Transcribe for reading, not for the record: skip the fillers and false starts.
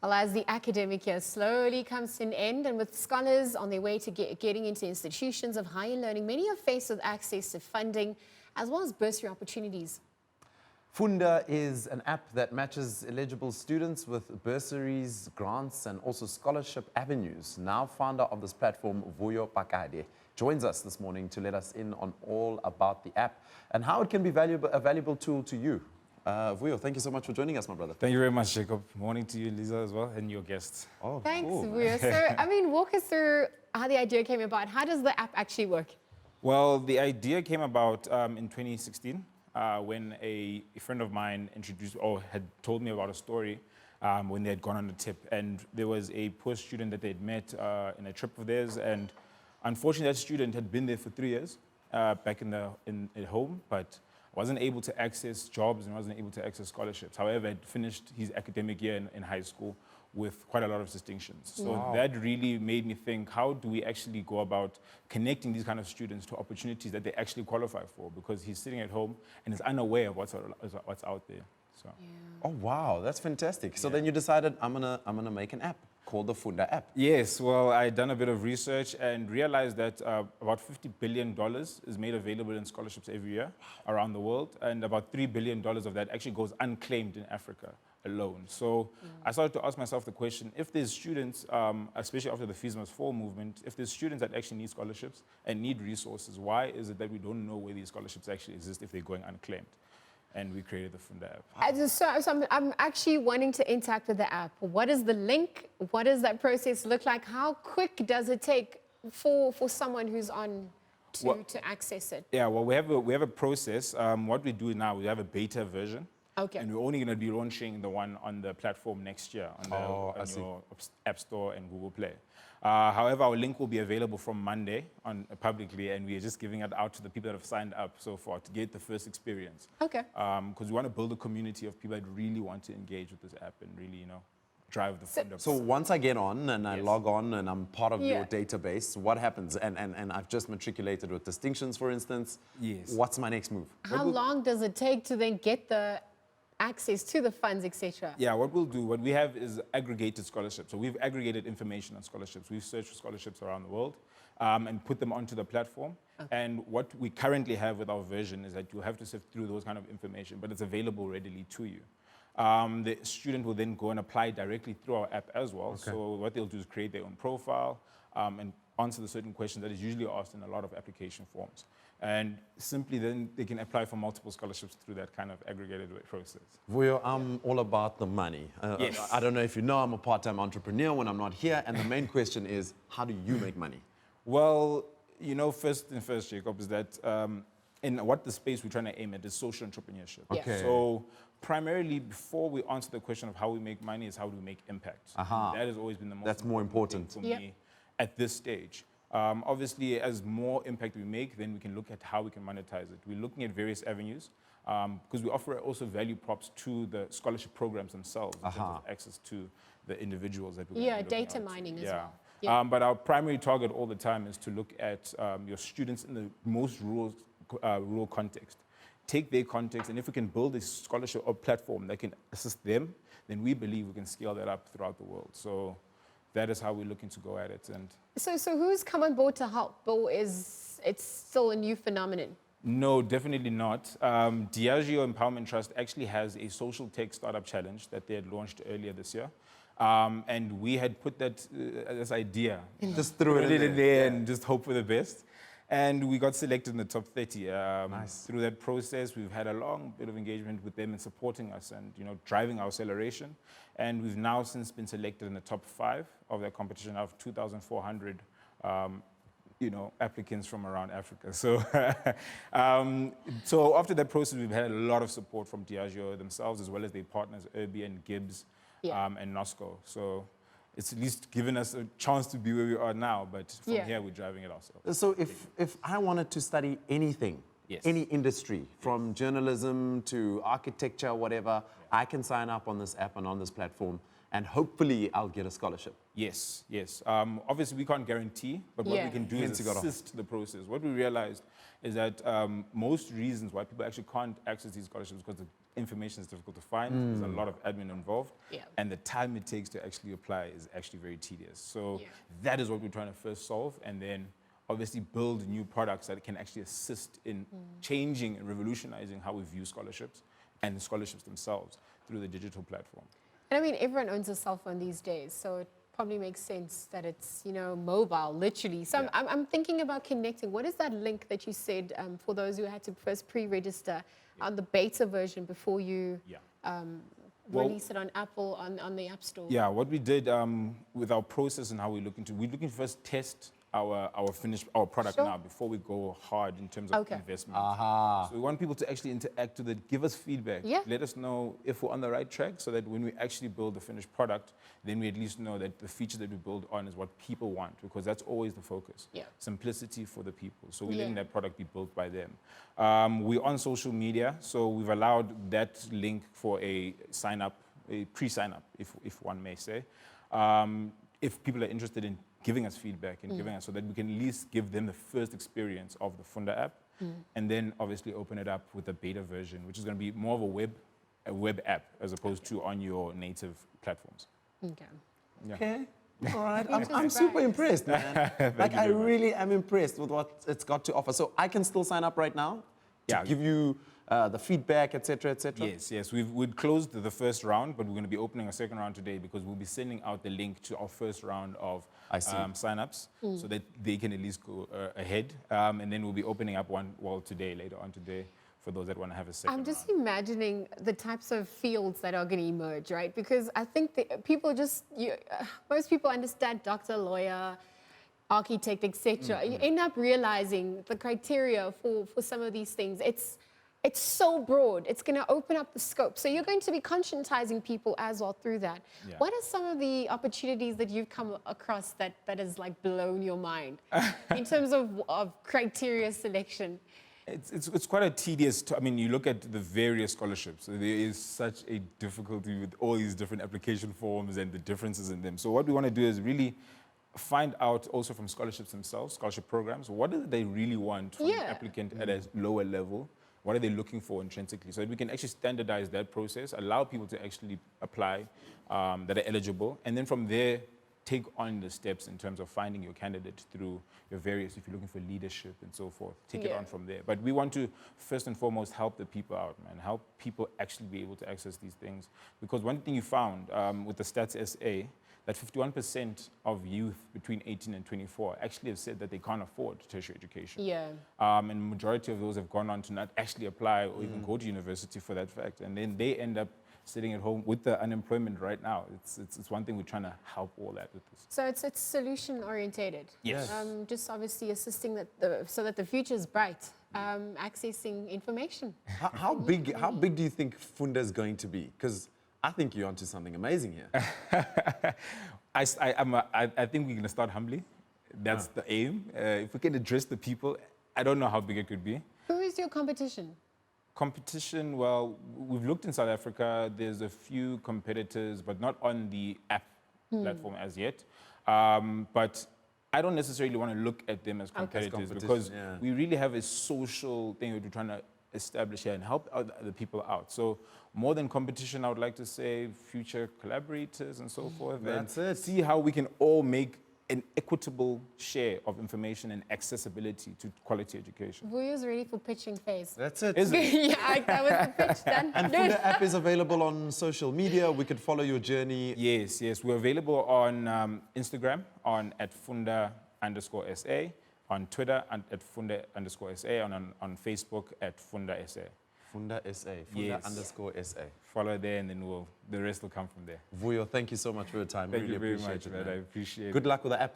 Well, as the academic year slowly comes to an end and with scholars on their way to getting into institutions of higher learning, many are faced with access to funding as well as bursary opportunities. Funda is an app that matches eligible students with bursaries, grants, and also scholarship avenues. Now, founder of this platform, Vuyo Pakade, joins us this morning to let us in on all about the app and how it can be a valuable tool to you. Vuyo, thank you so much for joining us, my brother. Thank you very much, Jacob. Morning to you, Lisa, as well, and your guests. Oh, Thanks, cool. Vuyo. So, walk us through how the idea came about. How does the app actually work? Well, the idea came about in 2016 when a friend of mine had told me about a story when they had gone on a trip, and there was a poor student that they'd met in a trip of theirs, and unfortunately that student had been there for 3 years back at home, but wasn't able to access jobs and wasn't able to access scholarships. However, had finished his academic year in high school with quite a lot of distinctions. So that really made me think, how do we actually go about connecting these kind of students to opportunities that they actually qualify for? Because he's sitting at home and is unaware of what's out there. So. Yeah. Oh, wow, that's fantastic. So then you decided, I'm gonna make an app called the Funda app. Yes, well, I'd done a bit of research and realized that about $50 billion is made available in scholarships every year around the world, and about $3 billion of that actually goes unclaimed in Africa alone. So I started to ask myself the question, if there's students, especially after the Fees Must Fall movement, if there's students that actually need scholarships and need resources, why is it that we don't know where these scholarships actually exist if they're going unclaimed? And we created the Funda app. So I'm actually wanting to interact with the app. What is the link? What does that process look like? How quick does it take for someone who's on to access it? Yeah, well, we have a process. What we do now, we have a beta version. Okay. And we're only going to be launching the one on the platform next year on your App Store and Google Play. However, our link will be available from Monday publicly, and we are just giving it out to the people that have signed up so far to get the first experience. Okay. Because we want to build a community of people that really want to engage with this app and really, drive the Funda. So once I get on and I log on and I'm part of your Yeah. database, what happens? And I've just matriculated with distinctions, for instance. Yes. What's my next move? How long does it take to then get the access to the funds, etc.? Yeah, what we have is aggregated scholarships. So we've aggregated information on scholarships. We've searched for scholarships around the world and put them onto the platform. Okay. And what we currently have with our version is that you have to sift through those kind of information, but it's available readily to you. The student will then go and apply directly through our app as well. Okay. So what they'll do is create their own profile and answer the certain questions that is usually asked in a lot of application forms. And simply then they can apply for multiple scholarships through that kind of aggregated process. Vuyo, I'm all about the money. Yes. I don't know if you know, I'm a part-time entrepreneur when I'm not here. And the main question is, how do you make money? Well, first thing first, Jacob, is that in what the space we're trying to aim at is social entrepreneurship. Okay. So primarily, before we answer the question of how we make money, is how do we make impact. That has always been the most That's more important thing for me at this stage. Obviously, as more impact we make, then we can look at how we can monetize it. We're looking at various avenues because we offer also value props to the scholarship programs themselves in terms of access to the individuals that we're Yeah, data mining as well. Yeah. But our primary target all the time is to look at your students in the most rural context. Take their context, and if we can build a scholarship or platform that can assist them, then we believe we can scale that up throughout the world. So that is how we're looking to go at it. And So who's come on board to help, or is it still a new phenomenon? no, definitely not. Diageo Empowerment Trust actually has a social tech startup challenge that they had launched earlier this year. And we had put that this idea. Just threw it in there and just hope for the best. And we got selected in the top 30. Nice. Through that process, we've had a long bit of engagement with them in supporting us and driving our acceleration. And we've now since been selected in the top 5 of that competition out of 2,400 applicants from around Africa. So, so after that process, we've had a lot of support from Diageo themselves, as well as their partners, Irby and Gibbs and Nosco. So it's at least given us a chance to be where we are now, but from here, we're driving it ourselves. So if I wanted to study anything, any industry, from journalism to architecture, whatever, I can sign up on this app and on this platform, and hopefully I'll get a scholarship. Yes. Obviously, we can't guarantee, but what we can do is assist the process. What we realized is that most reasons why people actually can't access these scholarships because the information is difficult to find. There's a lot of admin involved. Yeah. And the time it takes to actually apply is actually very tedious. So Yeah. that is what we're trying to first solve, and then obviously build new products that can actually assist in changing and revolutionizing how we view scholarships and scholarships themselves through the digital platform. And I mean, everyone owns a cell phone these days, so it probably makes sense that it's, you know, mobile, literally. So Yeah. I'm thinking about connecting. What is that link that you said for those who had to first pre-register on the beta version before you Yeah. Well- release it on Apple, on the App Store? Yeah, what we did with our process and how we're looking to first test our product Sure. now before we go hard in terms of Okay. investment. Aha. So we want people to actually interact with it, give us feedback, Yeah. let us know if we're on the right track, so that when we actually build the finished product, then we at least know that the feature that we build on is what people want, because that's always the focus. Yeah. Simplicity for the people. So we're Yeah. letting that product be built by them. We're on social media, so we've allowed that link for a sign up, a pre-sign up, if one may say. If people are interested in giving us feedback and giving us, so that we can at least give them the first experience of the Funda app, and then obviously open it up with a beta version, which is going to be more of a web app as opposed to on your native platforms. Okay. Yeah. Okay. All right. Future's I'm super bright. impressed, man. Like, you I very much. really am impressed with what it's got to offer. So I can still sign up right now to Yeah. give you the feedback, et cetera, et cetera? Yes. We'd closed the first round, but we're going to be opening a second round today, because we'll be sending out the link to our first round of I see. sign-ups, so that they can at least go ahead. And then we'll be opening up later on today, for those that want to have a second I'm just round. imagining the types of fields that are going to emerge, right? Because I think people most people understand doctor, lawyer, architect, etc. You end up realizing the criteria for some of these things. It's so broad. It's going to open up the scope. So you're going to be conscientizing people as well through that. Yeah. What are some of the opportunities that you've come across that has like blown your mind in terms of criteria selection? It's quite a tedious. I mean, you look at the various scholarships. There is such a difficulty with all these different application forms and the differences in them. So what we want to do is really find out also from scholarships themselves, scholarship programs, what do they really want from Yeah. an applicant at a lower level? What are they looking for intrinsically? So that we can actually standardize that process, allow people to actually apply that are eligible, and then from there, take on the steps in terms of finding your candidate through your various, if you're looking for leadership and so forth, take it Yeah. on from there. But we want to, first and foremost, help the people out, man. Help people actually be able to access these things. Because one thing you found with the Stats SA, that 51% of youth between 18 and 24 actually have said that they can't afford tertiary education. Yeah. And the majority of those have gone on to not actually apply or even go to university for that fact. And then they end up sitting at home with the unemployment right now. It's one thing we're trying to help all that with this. So it's solution orientated. Yes. Just obviously assisting so that the future is bright. Accessing information. How big do you think Funda is going to be? Because I think you're onto something amazing here. I think we're going to start humbly. That's the aim. If we can address the people, I don't know how big it could be. Who is your competition? Competition, well, we've looked in South Africa. There's a few competitors, but not on the app platform as yet. But I don't necessarily want to look at them as competitors, competition, because yeah. we really have a social thing that we're trying to establish here and help the people out. So more than competition, I would like to say future collaborators and so forth. That's and it. See how we can all make an equitable share of information and accessibility to quality education. Vuyo's ready for pitching phase. That's it. Is it? Yeah, that was the pitch done. And Funda app is available on social media. We could follow your journey. Yes. We're available on Instagram at Funda_SA, on Twitter at Funda_SA, and on Facebook at Funda SA. Funda SA. Yes. Funda_SA. Follow there, and then the rest will come from there. Vuyo, thank you so much for your time. Thank Really you very appreciate much, it, man. I appreciate it. Good luck with the app.